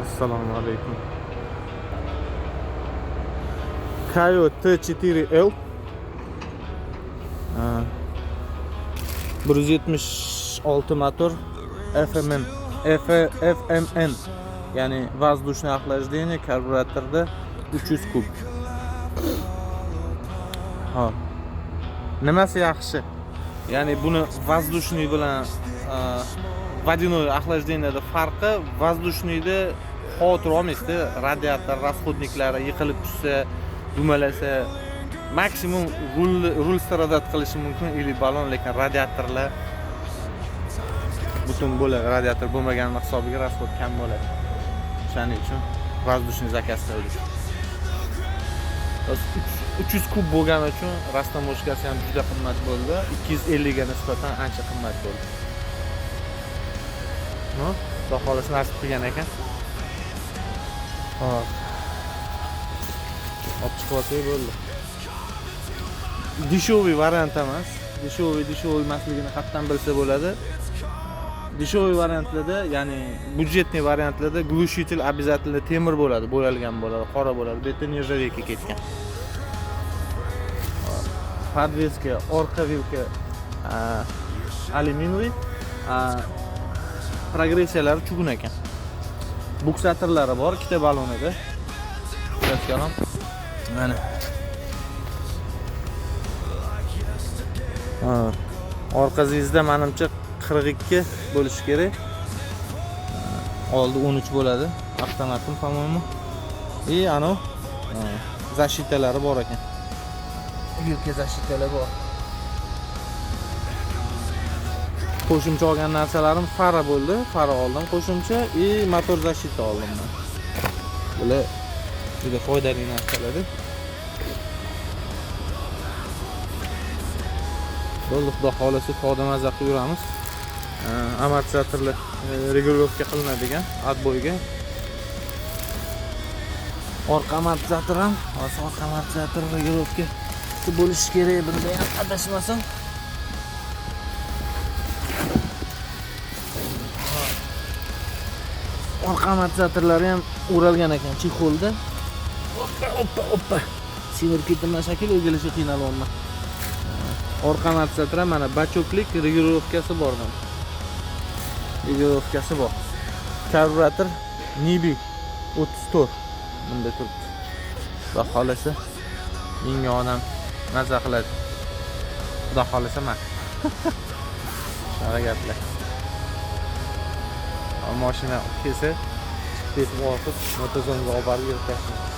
Assalomu alaykum. Kayo T4L 176 motor FMN ya'ni воздушное охлаждение karburatorda 300 kub. Ha. Nimasi yaxshi? Ya'ni buni воздушный bilan водяной охлаждениеda farqi, воздушныйda xavotir olmaysizda, radiator расходниклari yiqilib tushsa, dumalasa, maksimum rul stradat qilishi mumkin ili balon, lekin radiatorlar butun bo'ladi. Radiator bo'lmaganning hisobiga расход kam bo'ladi. Shuning uchun воздушный zakaz qildik. 300 kub bo'lgani uchun rastamoshkasi ham juda qimmat bo'ldi. 250 ga nisbatan ancha qimmat bo'ldi. No, xudo xolasa nasib qilgan ekan. Hop. Olib chiqib olsak bo'ldi. Dешевый variant emas. Dешевый emasligini qatdan bilsa bo'ladi. Dешевый variantlarda, ya'ni byudjetniy variantlarda глушитель обязательно temir bo'ladi, bo'yalgan bo'ladi, qora bo'ladi. Bu yerda nержавейка ketgan. Podveska, orqa vilka alyuminiy, progressiyalari chugun ekan. Buksatorlari bor, ikkita balonida. Ko'rasizlar. Mana. Orqa zizda menimcha 42 bo'lishi kerak. Oldi 13 bo'ladi. Avtomatim, по-моему. Ano zashitalari bor ekan. Yelka zashitalar bor. Qo'shimcha olgan narsalarim fara bo'ldi. Fara oldim qo'shimcha, motor zashita oldim men. Bular juda foydali narsalar. Xudo xolasa to'g'ri mazza qilib yuramiz. Amortizatorlar regulirovka qilinadigan отбойga. Orqa amortizator ham, orqa amortizator regulirovka bo'lishi kerak, bunda ham adashmasam. Orqa amortizatorlari ham o'ralgan ekan chexolda. Oppa. Sinir ketgan shakl o'g'ilishi qiynalyapman. Orqa amortizator mana bachoklik regulirovkasi bor. Regulirovkasi bor. Karburator Nibi 34 bunda turibdi. Xudo xolasa menga odam mazza qiladi. Xudo xolasa men. Shunday gaplar. Mashina kelsa, chiqib ketib orqib, motozonga olib borib yurib tashladi.